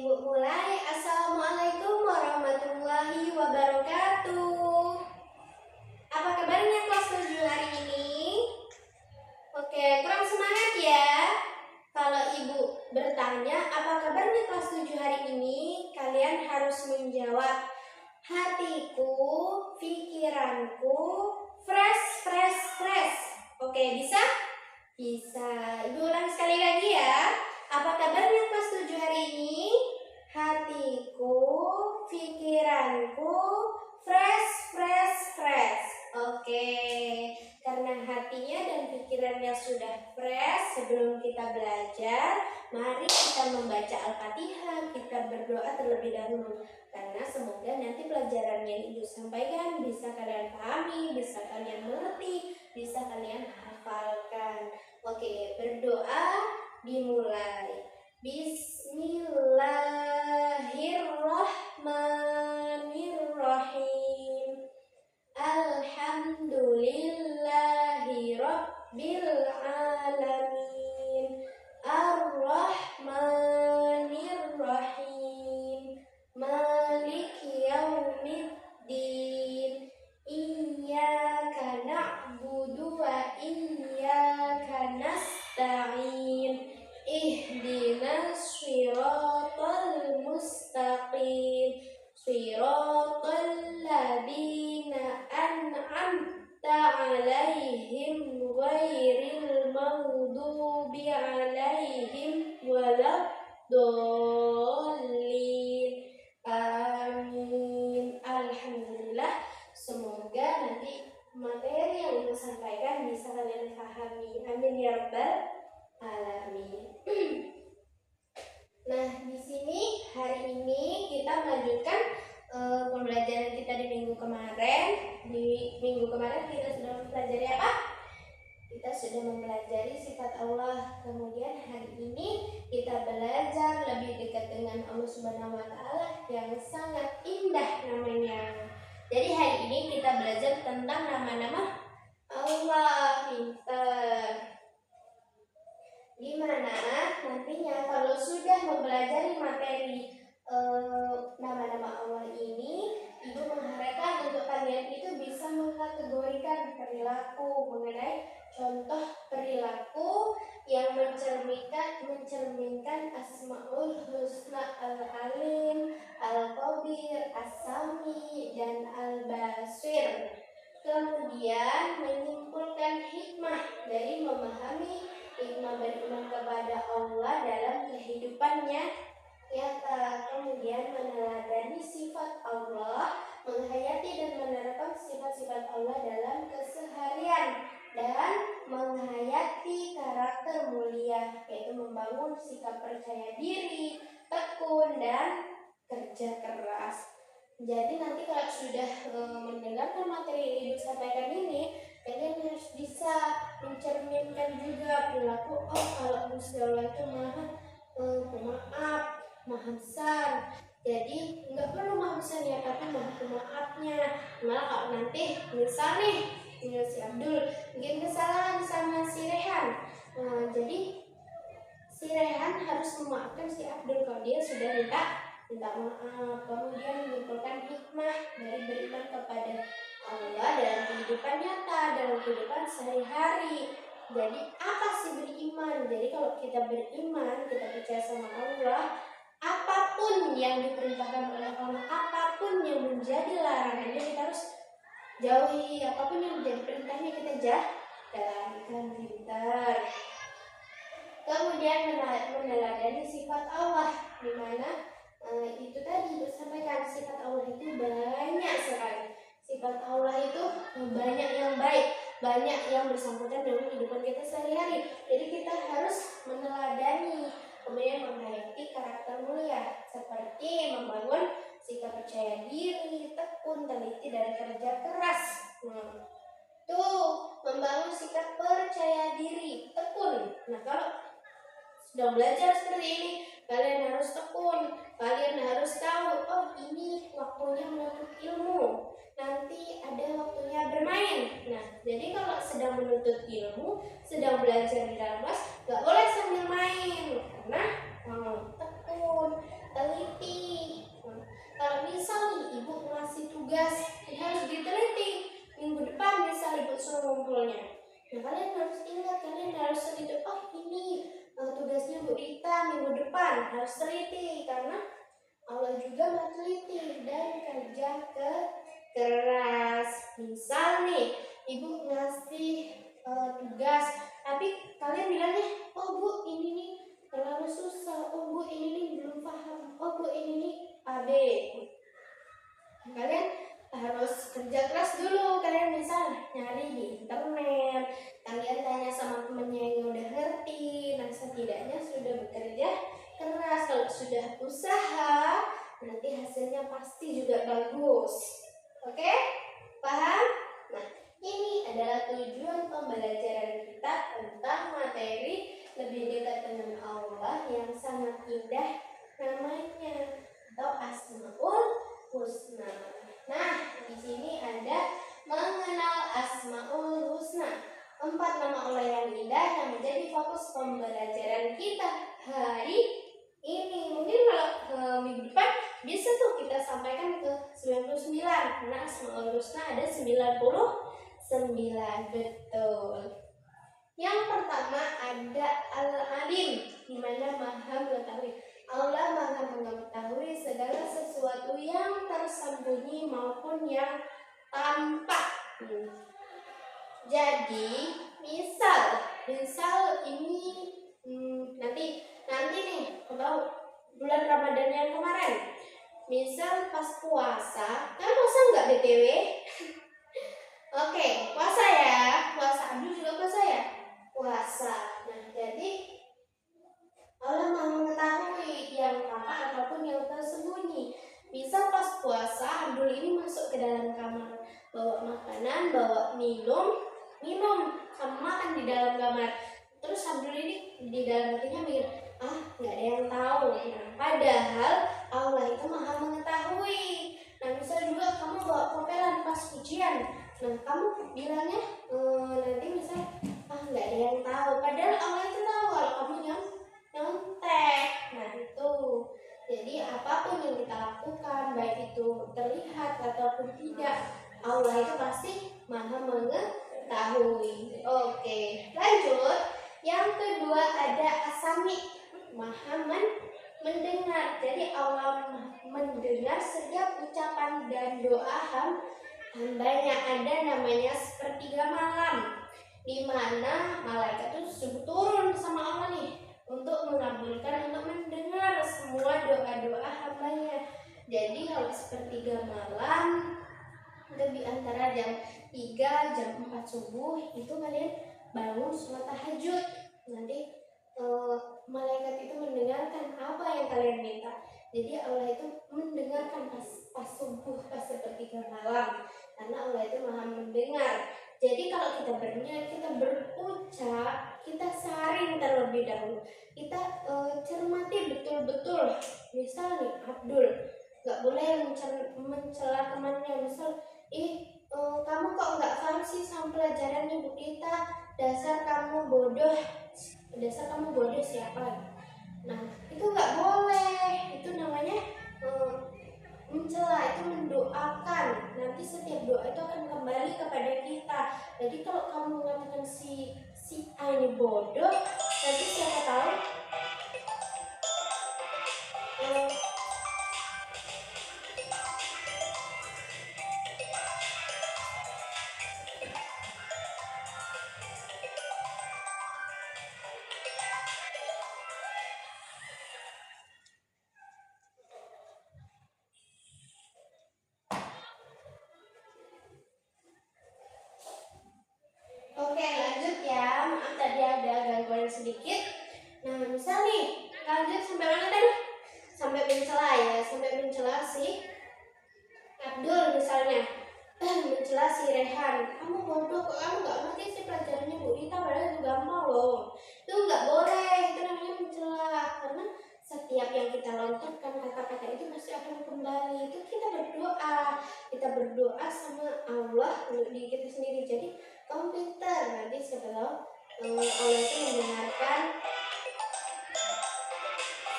Ibu mulai. Assalamualaikum warahmatullahi wabarakatuh. Apa kabarnya kelas 7 hari ini? Oke, kurang semangat ya. Kalau Ibu bertanya apa kabarnya kelas 7 hari ini, kalian harus menjawab hatiku, pikiranku, fresh. Oke, bisa? Bisa. Ibu ulang sekali lagi ya. Apa kabarnya kelas 7 hari ini? Hatiku, pikiranku, fresh. Oke, karena hatinya dan pikirannya sudah fresh, sebelum kita belajar, mari kita membaca Al-Fatihah, kita berdoa terlebih dahulu. Karena semoga nanti pelajaran yang Ibu sampaikan bisa kalian pahami, bisa kalian mengerti, bisa kalian hafalkan. Oke, berdoa dimulai. Bismillahirrahmanirrahim. Alhamdulillahi rabbil alamin. Ar-Rahmanir-Rahim. Maliki yaumiddin. Iyyaka na'budu wa iyyaka nasta'in. Ihdinas shiratal mustaqim. Shiratal ladzina an'amta 'alaihim ghairil maghdubi 'alaihim waladdallin. Amin. Alhamdulillah, semoga nanti materi yang Ibu sampaikan bisa kalian pahami. Amin ya rabbal alamin. Nah, di sini hari ini kita melanjutkan pembelajaran kita di minggu kemarin. Di minggu kemarin kita sudah mempelajari apa? Kita sudah mempelajari sifat Allah. Kemudian hari ini kita belajar lebih dekat dengan Allah Subhanahu wa taala yang sangat indah namanya. Jadi hari ini kita belajar tentang nama-nama Allah. Pintar. Gimana nantinya kalau sudah mempelajari materi nama-nama Allah ini, Ibu mengharapkan untuk kalian itu bisa mengkategorikan perilaku, mengenai contoh perilaku yang mencerminkan Asmaul Husna Al-Alim, Al-Qabir, As-Sami, dan Al-Basir. Kemudian menyimpulkan hikmah dari memahami hikmah beriman kepada Allah dalam kehidupannya nyata. Kemudian meneladani sifat Allah, menghayati dan menerapkan sifat-sifat Allah dalam keseharian, dan menghayati karakter mulia, yaitu membangun sikap percaya diri, tekun, dan kerja keras. Jadi nanti kalau sudah mendengarkan materi yang Ibu sampaikan ini, kalian harus bisa mencerminkan juga perilaku kalau Gusti Allah itu maha pemaaf, maha besar. Jadi nggak perlu maha besar ya, tapi maha pemaafnya. Malah kalau nanti misal nih si Abdul bikin kesalahan sama si Rehan, jadi si Rehan harus memaafkan si Abdul kalau dia sudah minta maaf. Kemudian menyimpulkan hikmah dari beriman kepada Allah dalam kehidupan nyata, dalam kehidupan sehari-hari. Jadi apa sih beriman? Jadi kalau kita beriman, kita percaya sama Allah, apapun yang diperintahkan oleh Allah, apapun yang menjadi larangannya kita harus jauhi, apapun yang menjadi perintahnya kita jalankan. Pintar. Kemudian meneladani sifat Allah, di mana itu tadi disampaikan sifat Allah itu banyak sekali. Sifat Allah itu banyak yang baik, banyak yang bersangkutan dengan kehidupan kita sehari-hari. Jadi kita harus meneladani, kemudian menghayati karakter mulia, seperti membangun sikap percaya diri, tekun, teliti, dan kerja keras. Tuh, membangun sikap percaya diri, tekun. Nah, kalau sudah belajar seperti ini, kalian harus tekun, kalian harus tahu, oh ini waktunya menuntut ilmu, nanti ada waktunya bermain. Nah, jadi kalau sedang menuntut ilmu, sedang belajar di dalam kelas, gak boleh sambil main, karena tekun, teliti, tugas harus diteliti. Minggu depan bisa libur suruh ngumpulnya. Nah, kalian harus ingat, kalian harus teliti. Oh, ini tugasnya Bu Rita minggu depan harus teliti, karena Allah juga mau teliti dan kerja keras. Misal nih, Ibu ngasih tugas, tapi kalian bilangnya, oh Bu ini nih terlalu susah, oh Bu ini nih belum paham, oh Bu ini nih AB. Kalian harus kerja keras dulu. Kalian misal nyari di internet, kalian tanya sama temennya yang udah ngerti. Nah, setidaknya sudah bekerja keras. Kalau sudah usaha, nanti hasilnya pasti juga bagus. Oke? Paham? Nah, ini adalah tujuan pembelajaran kita tentang materi lebih dekat dengan Allah yang sangat indah namanya, atau Asmaul Husna. Nah, di sini ada mengenal Asmaul Husna, 4 nama Allah yang indah yang menjadi fokus pembelajaran kita hari ini. Mungkin kalau minggu depan bisa tuh kita sampaikan ke 99, karena Asmaul Husna ada 99, betul. Yang pertama ada Al-Alim, di mana Maha mengetahui. Allah Maha mengetahui segala sesuatu yang tersembunyi maupun yang tampak. Jadi misal ini nanti nih, kalau bulan Ramadan yang kemarin, misal pas puasa, kan puasa nggak BTW? Oke, puasa ya, puasa. Abdul juga puasa ya? Puasa. Nah, jadi Allah Maha mengetahui yang tampak ataupun yang tersembunyi. Bisa pas puasa, Abdul ini masuk ke dalam kamar, bawa makanan, bawa minum sama makan di dalam kamar. Terus Abdul ini di dalam hatinya mikir, nggak ada yang tahu. Nah, padahal Allah itu Maha mengetahui. Nah, misal juga kamu bawa kopelan pas ujian, nah kamu bilangnya nanti misal nggak ada yang tahu, padahal Allah itu tahu kalau kamu nyontek. Nah, itu jadi apapun yang kita lakukan, baik itu terlihat ataupun tidak, Allah itu pasti Maha mengetahui. Oke, lanjut. Yang kedua ada As-Sami, Maha mendengar. Jadi Allah mendengar setiap ucapan dan doa hambanya. Ada namanya sepertiga malam, di mana malaikat itu turun sama Allah nih untuk mengabulkan, untuk mendengar semua doa-doa hambanya. Jadi kalau sepertiga malam, di antara jam 3 jam 4 subuh itu kalian bangun sholat tahajud. Nanti malaikat itu mendengarkan apa yang kalian minta. Jadi Allah itu mendengarkan pas subuh, pas sepertiga malam, karena Allah itu Maha mendengar. Jadi kalau kita berniat, kita berucap, kita saring terlebih dahulu, kita cermati betul-betul. Misal nih, Abdul nggak boleh mencela temannya. Misal, kamu kok nggak paham sih sama pelajaran Ibu kita, dasar kamu bodoh siapa? Nah, itu nggak boleh. Itu namanya mencela, itu mendoakan. Nanti setiap doa itu akan kembali kepada kita. Jadi kalau kamu mengatakan si A ini bodoh, nanti siapa tahu Oke, lanjut ya. Maaf tadi ada gangguan sedikit. Nah, misal nih, lanjut sampai mana tadi? Sampai mencela ya, sampai mencela si Abdul misalnya. Mencela si Rehan, kamu bodoh kok, kamu nggak ngerti sih pelajarannya Bu Rita, padahal itu gampang loh. Itu nggak boleh, itu namanya mencela. Karena setiap yang kita lontarkan kata-kata itu pasti akan kembali. Itu kita berdoa sama Allah untuk diri kita sendiri. Jadi kamu pintar, nanti siapa tahu Allah itu mendengarkan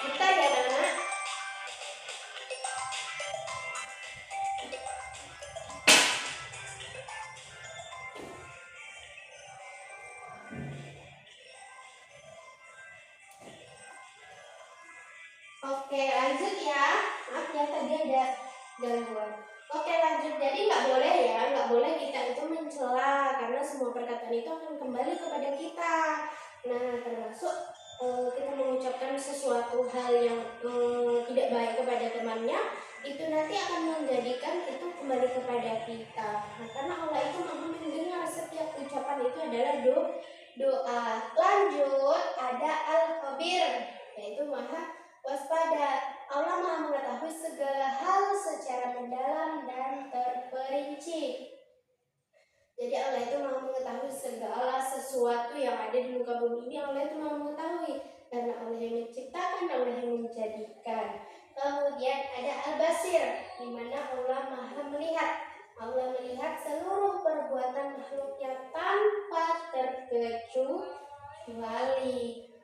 kita ya anak-anak. Oke, lanjut ya. Maaf ya tadi ada gangguan. Oke, lanjut. Jadi nggak boleh kita itu mencela karena semua perkataan itu akan kembali kepada kita. Nah, termasuk kita mengucapkan sesuatu hal yang tidak baik kepada temannya, itu nanti akan menjadikan itu kembali kepada kita. Nah, karena Allah itu maha mendengar setiap ucapan itu adalah doa. Lanjut, ada al-khabir, yaitu maha waspada. Allah maha mengetahui segala hal secara mendalam dan terperinci. Jadi Allah itu maha mengetahui segala sesuatu yang ada di muka bumi ini. Allah itu maha mengetahui karena Allah yang menciptakan, Allah yang menjadikan. Kemudian ada al-basir, di mana Allah maha melihat. Allah melihat seluruh perbuatan makhluknya tanpa terkecuali.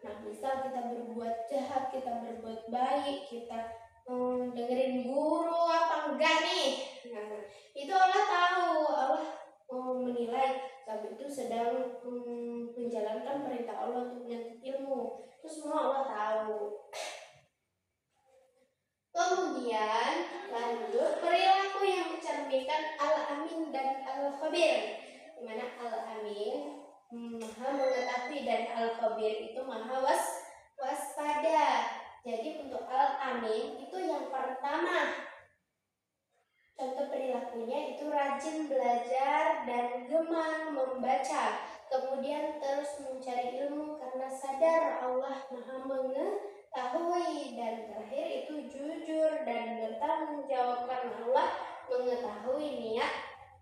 Nah, misal kita berbuat jahat, kita berbuat baik, kita dengerin guru apa enggak nih. Nah, itu Allah tahu. Allah menilai kami itu sedang menjalankan perintah Allah untuk menuntut ilmu. Itu semua Allah tahu. Kemudian lanjut, perilaku yang mencerminkan al-amin dan al-khabir. Di mana al-amin maha mengetahui dan al-khabir itu maha waspada. Jadi untuk al-amin itu yang pertama, contoh perilakunya itu rajin belajar dan gemar membaca. Kemudian terus mencari ilmu karena sadar Allah maha mengetahui. Dan terakhir itu jujur dan bertanggung jawab karena Allah mengetahui niat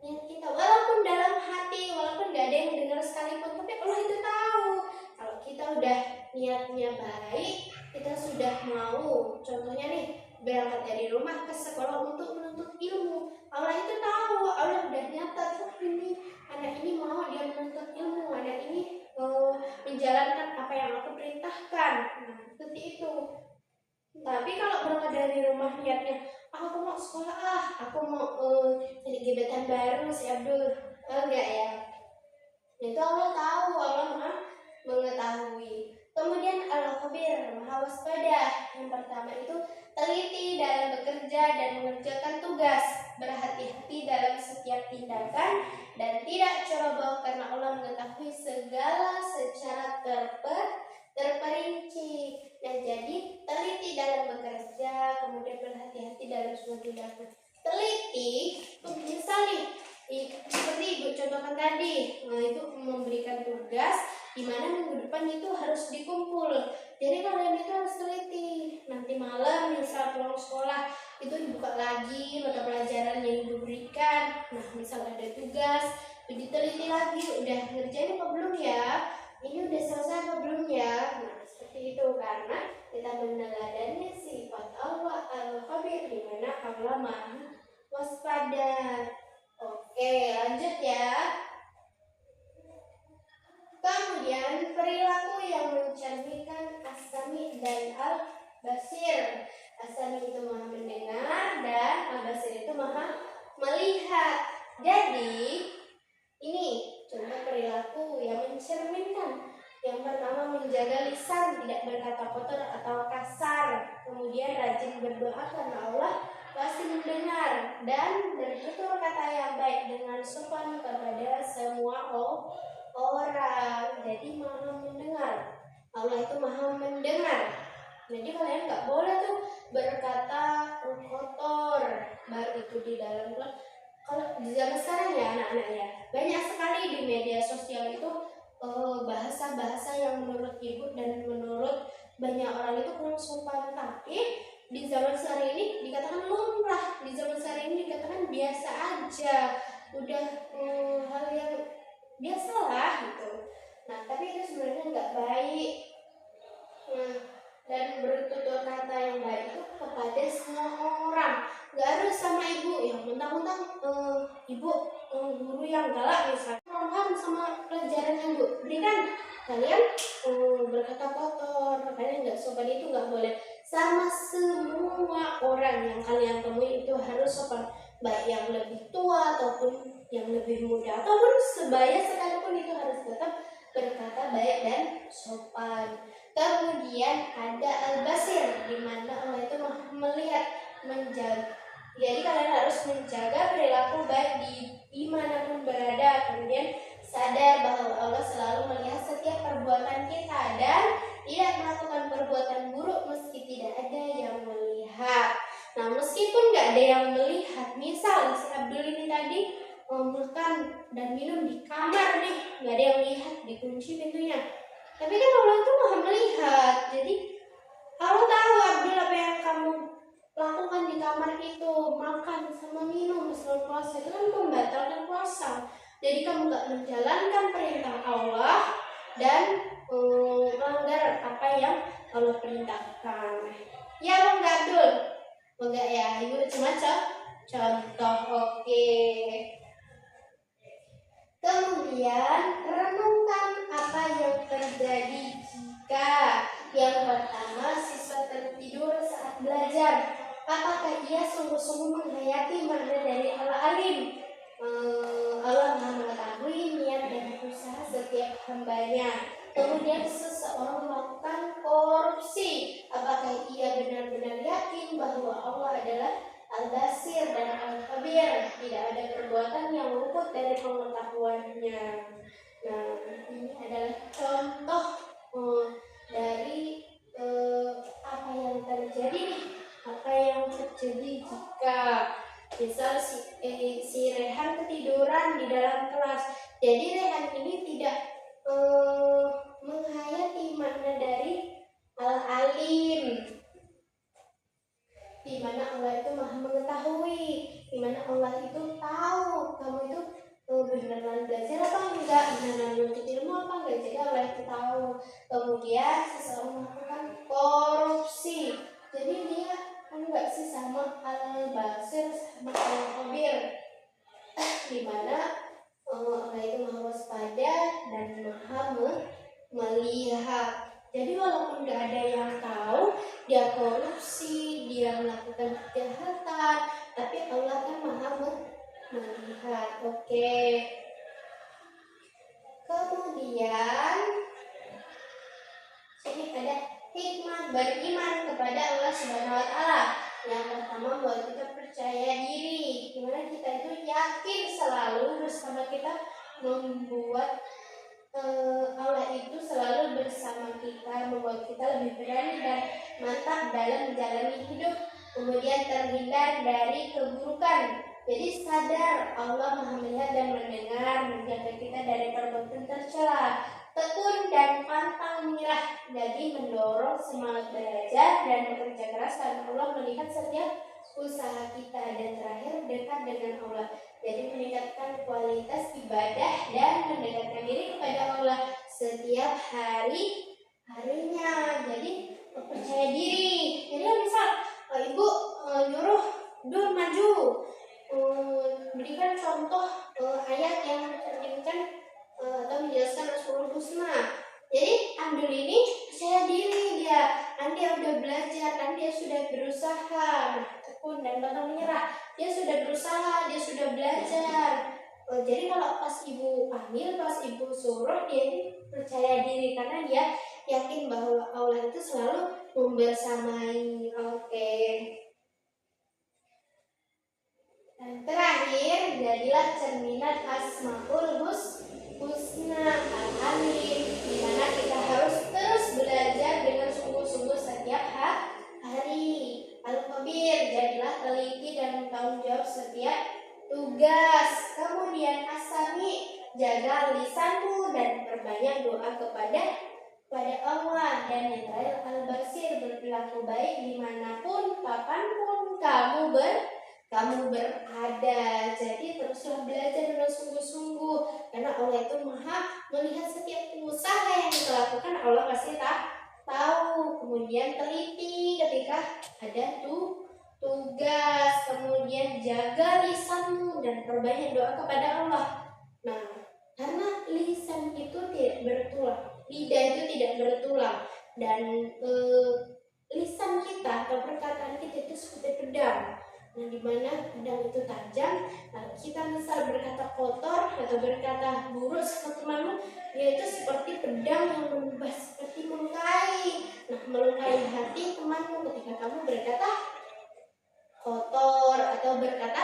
kita, walaupun dalam hati, walaupun gak ada yang dengar sekalipun, tapi Allah itu tahu. Kalau kita udah niatnya baik, kita sudah mau, contohnya nih, berangkat dari rumah ke sekolah untuk menuntut ilmu, Allah itu tahu. Allah udah nyata, ini anak ini mau dia menuntut ilmu, anak ini menjalankan apa yang aku perintahkan. Nah, seperti itu. Tapi kalau berangkat dari rumah niatnya, aku mau sekolah, aku mau jadi gebetan baru si Abdul, enggak ya. Itu Allah tahu, Allah maha mengetahui. Kemudian al-khabir, maha waspada. Yang pertama itu teliti dalam bekerja dan mengerjakan tugas, berhati-hati dalam setiap tindakan, dan tidak ceroboh karena Allah mengetahui segala secara terperinci. Nah, jadi teliti dalam bekerja, kemudian berhati-hati dalam semua tindakan. Teliti, misal nih, seperti Ibu contohkan tadi, nah itu memberikan tugas di mana minggu depan itu harus dikumpul. Jadi kalian itu harus teliti. Nanti malam misal pulang sekolah itu dibuka lagi mata pelajaran yang Ibu berikan. Nah, misal ada tugas, diteliti lagi, udah ngerjain apa belum ya? Ini udah selesai apa belum ya? Nah, seperti itu karena kita meneladani sifat Allah al-khabir, di mana Allah maha waspada. Oke, lanjut ya. Kemudian perilaku yang mencerminkan as-sami dan al-basir. As-sami itu maha mendengar dan al-basir itu maha melihat. Jadi ini contoh perilaku yang mencerminkan. Yang pertama, menjaga lisan, tidak berkata kotor atau kasar. Kemudian rajin berdoa karena Allah pasti mendengar, dan bertutur kata yang baik dengan sopan kepada semua orang. Jadi maha mendengar. Allah itu maha mendengar. Jadi kalian nggak boleh tuh berkata kotor, baik itu di dalam kelas. Kalau di zaman sekarang ya anak-anak ya, banyak sekali di media sosial itu bahasa-bahasa yang menurut ibu dan menurut banyak orang itu kurang sopan. Tapi di zaman sekarang ini dikatakan lumrah, di zaman sekarang ini dikatakan biasa aja, udah hal yang biasa lah gitu. Nah, tapi itu sebenarnya nggak baik. Dan bertutur kata yang baik itu kepada semua orang, nggak harus sama ibu yang mentang-mentang ibu guru yang galak misalnya, paham sama pelajaran yang ibu berikan, kalian berkata kotor, kalian nggak sopan, itu nggak boleh. Sama semua orang yang kalian temui itu harus sopan, baik yang lebih tua ataupun yang lebih muda ataupun sebaya sekalipun, itu harus tetap berkata baik dan sopan. Kemudian ada al-basir, di mana Allah itu maha melihat, menjaga. Jadi kalian harus menjaga perilaku baik dimanapun berada. Kemudian sadar bahwa Allah selalu melihat setiap perbuatan kita dan tidak melakukan perbuatan buruk meski tidak ada yang melihat. Nah, meskipun nggak ada yang melihat, misal si Abdul ini tadi makan dan minum di kamar nih, nggak ada yang lihat, dikunci pintunya. Tapi kan Allah itu maha melihat. Jadi Allah tahu Abdul apa yang kamu lakukan di kamar itu, makan sama minum selama puasa itu kan membatalkan puasa. Jadi kamu nggak menjalankan perintah Allah dan melanggar apa yang Allah perintahkan. Ya Bang Abdul, enggak ya, Ibu cuma contoh. Oke. Kemudian renungkan apa yang terjadi jika yang pertama siswa tertidur saat belajar. Apakah ia sungguh-sungguh menghayati makna dari Al-Alim? Allah Maha mengetahui niat dan usaha setiap hambanya. Kemudian seseorang melakukan korupsi. Apakah ia benar-benar yakin bahwa Allah adalah Al-Basir dan Al-Khabir? Tidak ada perbuatan yang luput dari pengetahuannya. Nah, ini adalah contoh dari apa yang terjadi nih. Apa yang terjadi jika misal si Rehan ketiduran di dalam kelas. Jadi Rehan ini tidak menghayati makna dari Al-Alim, di mana Allah itu maha mengetahui, di mana Allah itu tahu kamu itu beneran belajar apa enggak, beneran menuntut ilmu apa enggak. Jadi Allah itu tahu. Kemudian seseorang melakukan korupsi. Jadi dia enggak sih sama Al-Basir sama Al-Khabir, di mana Allah itu maha waspada dan maha melihat. Jadi walaupun nggak ada yang tahu dia korupsi, dia melakukan kejahatan, tapi Allah kan maha melihat. Oke. Kemudian sini ada hikmah beriman kepada Allah Subhanahu Wa Taala. Yang pertama buat kita percaya diri, dimana kita itu yakin selalu bersama kita, membuat Allah itu selalu bersama kita, membuat kita lebih berani dan mantap dalam menjalani hidup. Kemudian terhindar dari keburukan. Jadi sadar Allah maha melihat dan mendengar, menjaga kita dari perbuatan tercela. Tekun dan pantang menyerah, jadi mendorong semangat belajar dan bekerja keras karena Allah melihat setiap usaha kita. Dan terakhir dekat dengan Allah, jadi meningkatkan kualitas ibadah dan mendekatkan diri kepada Allah setiap harinya. Jadi percaya diri. Jadi misal ibu nyuruh Dul maju, berikan contoh ayat yang mencerminkan atau menjelaskan Asmaul Husna. Jadi Abdul ini percaya diri, dia udah belajar, dia sudah berusaha, tekun dan pantang menyerah. Dia sudah berusaha, dia sudah belajar. Jadi kalau pas ibu panggil, pas ibu suruh, dia ini percaya diri karena dia yakin bahwa Allah itu selalu membersamai. Oke. Dan terakhir, jadilah cerminan Asmaul Husna Al-Alim, di mana kita harus terus belajar dengan sungguh-sungguh setiap hari. Al-Khabir, jadilah teliti dan bertanggung jawab setiap tugas. Kemudian As-Sami, jaga lisanmu dan perbanyak doa kepada Allah. Dan yang terakhir Al-Basir, berperilaku baik dimanapun, kapanpun kamu berada. Jadi teruslah belajar dengan sungguh-sungguh, karena Allah itu maha melihat setiap usaha yang kita lakukan. Allah pasti tahu. Kemudian teliti ketika ada tugas. Kemudian jaga lisanmu dan perbanyak doa kepada Allah. Nah, karena lisan itu tidak bertulang, lidah itu tidak bertulang, dan lisan kita atau perkataan kita itu seperti pedang. Nah, di mana pedang itu tajam, lalu kita misal berkata kotor atau berkata buruk sama temanmu, dia itu seperti pedang yang menembas, seperti melukai. Nah, melukai hati temanmu ketika kamu berkata kotor atau berkata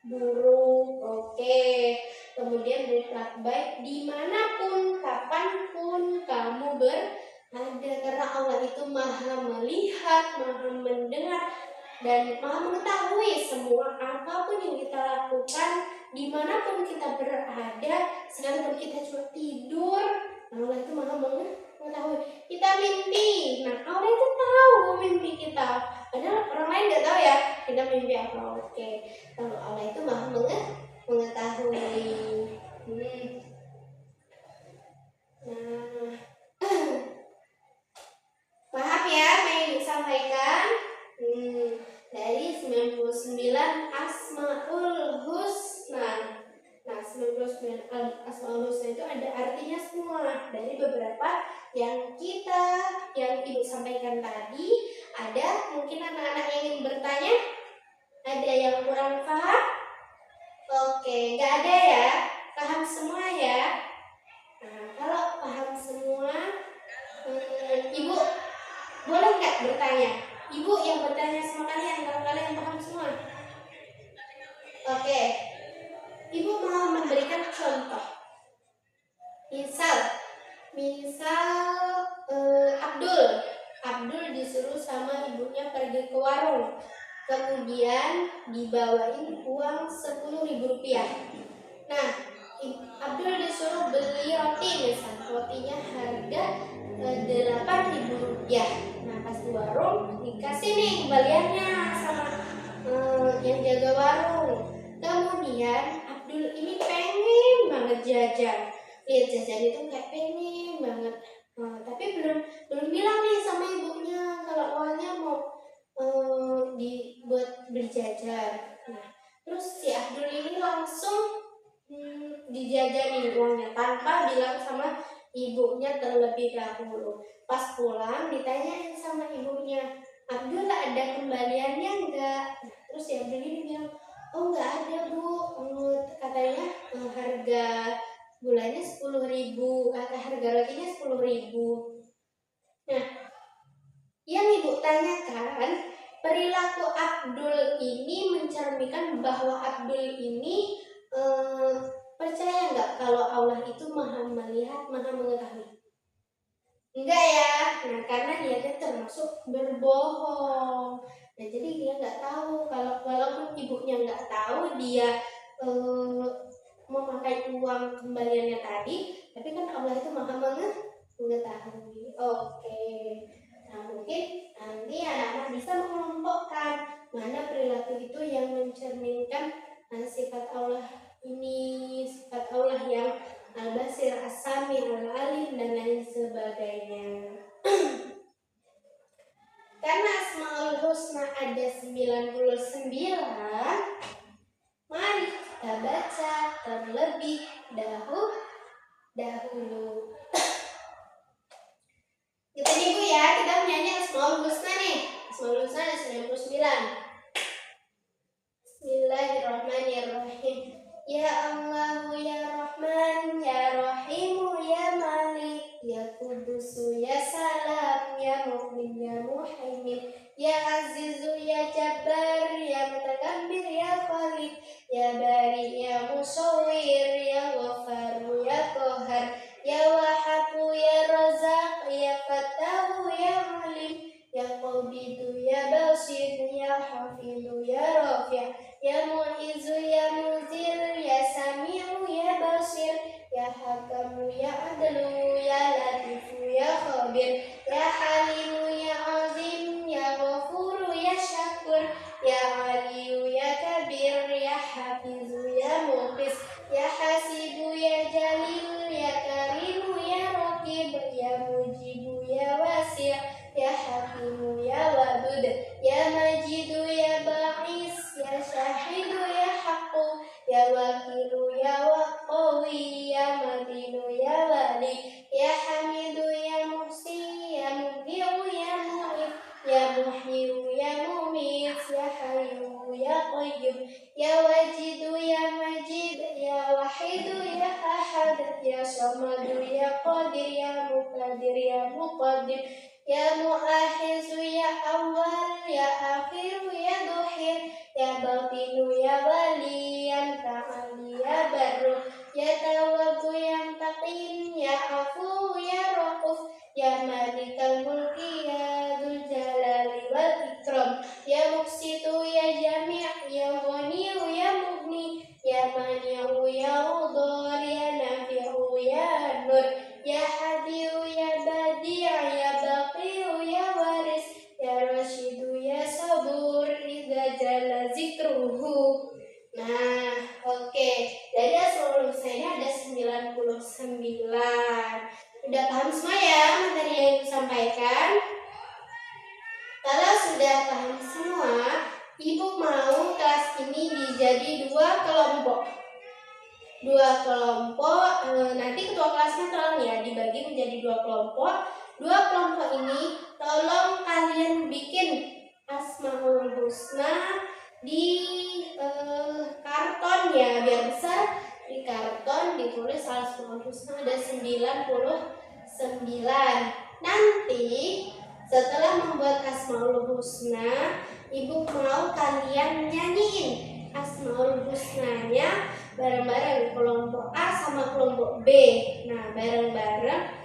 buruk. Oke. Kemudian berakhlak baik dimanapun, kapanpun kamu berada, karena Allah itu maha melihat, maha mendengar, dan maha mengetahui semua apapun yang kita lakukan, dimanapun kita berada, sekalipun kita cuma tidur, Allah itu maha mengetahui. Kita mimpi, nah Allah itu tahu mimpi kita, padahal orang lain nggak tahu ya kita mimpi apa. Oke, kalau Allah itu maha mengetahui. Nah, maaf ya, yang disampaikan dari 99 Asmaul Husna. Nah, 99 Asmaul Husna itu ada artinya semua. Dari beberapa yang Ibu sampaikan tadi, ada mungkin anak-anak yang ingin bertanya? Ada yang kurang paham? Oke, nggak ada ya? Paham semua ya? Nah, kalau paham semua, Ibu boleh nggak bertanya? Ibu yang bertanya sama kalian, kalau kalian paham semua. Oke, Ibu mau memberikan contoh. Misal Abdul disuruh sama ibunya pergi ke warung, kemudian dibawain uang 10.000 rupiah. Nah, Abdul disuruh beli roti, misal rotinya harga 8.000 rupiah. Nah, pas di warung dikasih nih kembaliannya sama yang jaga warung. Kemudian Abdul ini pengen banget jajan. Lihat jajan itu kayak pengen banget. Tapi belum bilang nih sama ibunya kalau uangnya mau dibuat berjajan. Nah, terus si Abdul ini langsung dijajanin uangnya tanpa bilang sama ibunya terlebih dahulu. Pas pulang ditanyain sama ibunya, Abdul ada kembaliannya enggak? Nah, terus si Abdul ini bilang, oh enggak ada Bu, katanya harga bulannya 10.000, harga rotinya 10.000. Nah, yang Ibu tanyakan, perilaku Abdul ini mencerminkan bahwa Abdul ini percaya nggak kalau Allah itu maha melihat, maha mengetahui? Enggak ya. Nah, karena dia termasuk berbohong. Nah, jadi dia nggak tahu, kalau walaupun ibunya nggak tahu dia memakai uang kembaliannya tadi, tapi kan Allah itu maha mengetahui. Oke. Nah, mungkin nanti anak-anak bisa mengelompokkan mana perilaku itu yang mencerminkan sifat Allah ini, sifat Allah yang Al-Basir, As-Sami, Al-Alim, dan lain sebagainya. Karena Asmaul Husna ada 99, mari kita baca terlebih dahulu. Kita Ibu ya, kita menyanyi Asmaul Husna nih. Asmaul Husna ada 99. Bismillahirrahmanirrahim. Ya Allah, ya Rahman, ya Rahimu, ya Malik, ya Kudusu, ya Salam, ya Mu'min, ya Muhaimin, ya Azizu, ya Jabbar, ya Mutakabbir, ya Khalid, ya Bari, ya Musawwir, ya Ghafaru, ya Qahar, ya Wahabu, ya Razak, ya Fattahu, ya Alim, ya Qabidu, ya Basir, ya Hafidu, ya Rafi', ya Mu'izu, ya Muzir, ya Sami'u, ya Basir, ya Hakamu, ya Adlu, ya Latifu, ya Khabir, ya Halimu, ya Azim, ya Ghafuru, ya Syakur, ya Aliyu, ya Kabir, ya Hafizu, ya Muqis, ya Hasibu, ya Jalil, ya Karimu, ya Raqib, ya Mujibu, ya Wasi', ya Hakimu, ya Wadud, ya Majidu, ya Ba'is, ya Syahidu, ya Haqqu, ya Wakilu, ya Waqawi, ya Matinu, ya Wali, ya Hamidu, ya Muhsi, ya Mubdi'u, ya Mu'if, ya Muhyiu, ya Mumit, ya Hayyu, ya Samadu ya Qadir ya Muqtadir ya Muqaddim ya Mu'ahizu ya Awwal ya Akhiru ya Dhuhir ya Batinu ya Wali ya Ta'ali ya Barru ya Tawwabu ya Taqin ya Afu ya Rauf ya Malikal Mulki ya Dzul Jalali wal Ikram ya Muqsitu ya Jami' ya Ghaniyu ya Mughni ya Mani'u ya Udhar ya Nafi'u ya Nur ya Hadiyu ya Badi' ya Baqi'u ya Waris ya Rashidu ya Sabur idza jalla zikruhu. Nah, oke. Dari Asmaul Husna ini ada 99. Udah paham semua ya materi yang disampaikan? Kalau sudah paham semua, Ibu mau kelas ini dijadi 2 kelompok. 2 kelompok, nanti ketua kelasnya tolong ya dibagi menjadi 2 kelompok. 2 kelompok ini tolong kalian bikin Asmaul Husna di karton ya, biar besar. Di karton ditulis Asmaul Husna ada 99. Nanti setelah membuat Asmaul Husna, Ibu mau kalian nyanyiin Asmaul Husnanya bareng-bareng, kelompok A sama kelompok B. Nah, bareng-bareng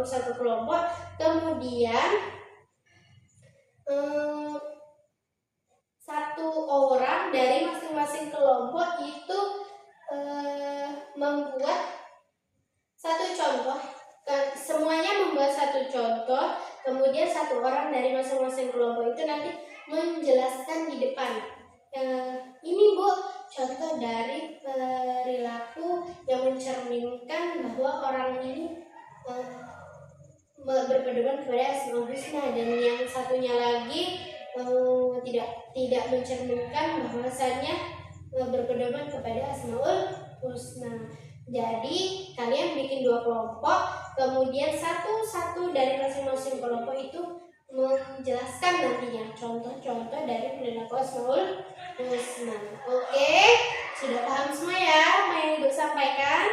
satu kelompok. Kemudian satu orang dari masing-masing kelompok itu membuat satu contoh. Semuanya membuat satu contoh, kemudian satu orang dari masing-masing kelompok itu nanti menjelaskan di depan. Ini Bu, contoh dari perilaku yang mencerminkan bahwa orang ini berpedoman kepada Asmaul Husna, dan yang satunya lagi tidak mencerminkan bahwasanya berpedoman kepada Asmaul Husna. Jadi kalian bikin 2 kelompok, kemudian satu-satu dari masing-masing kelompok itu menjelaskan nantinya contoh-contoh dari perilaku Asmaul Husna. Oke, sudah paham semua ya apa yang Ibu sampaikan?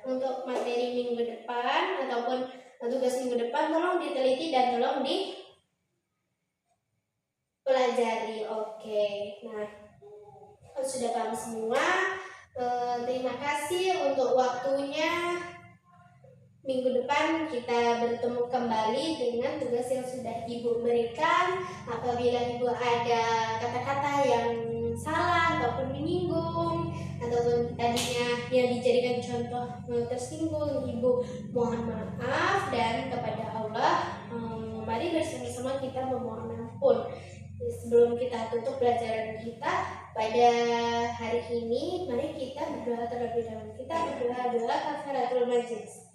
Untuk materi minggu depan ataupun tugas minggu depan tolong diteliti dan tolong dipelajari. Oke, nah kalau sudah paham semua, terima kasih untuk waktunya. Minggu depan kita bertemu kembali dengan tugas yang sudah Ibu berikan. Apabila Ibu ada kata-kata yang salah ataupun menyinggung, ataupun tadinya yang dijadikan contoh tersinggung, Ibu mohon maaf, dan kepada Allah mari bersama-sama kita memohon ampun. Sebelum kita tutup pelajaran kita pada hari ini, mari kita berdoa terlebih dahulu. Kita berdoa kafaratul majlis.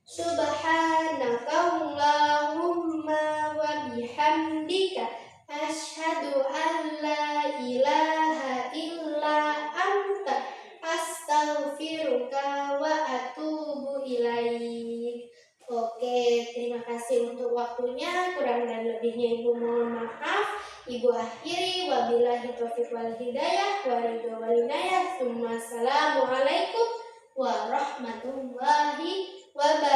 Subhanaka Allahumma wa bihamdika asyhadu an la ilaha illa anta astaghfiruka wa atubu ilaik. Oke, terima kasih untuk waktunya. Kurang dan lebihnya Ibu mohon maaf. Ibu akhiri wabillahi taufiq wal hidayah wa ridho wal inayah. Assalamualaikum warahmatullahi wabarakatuh.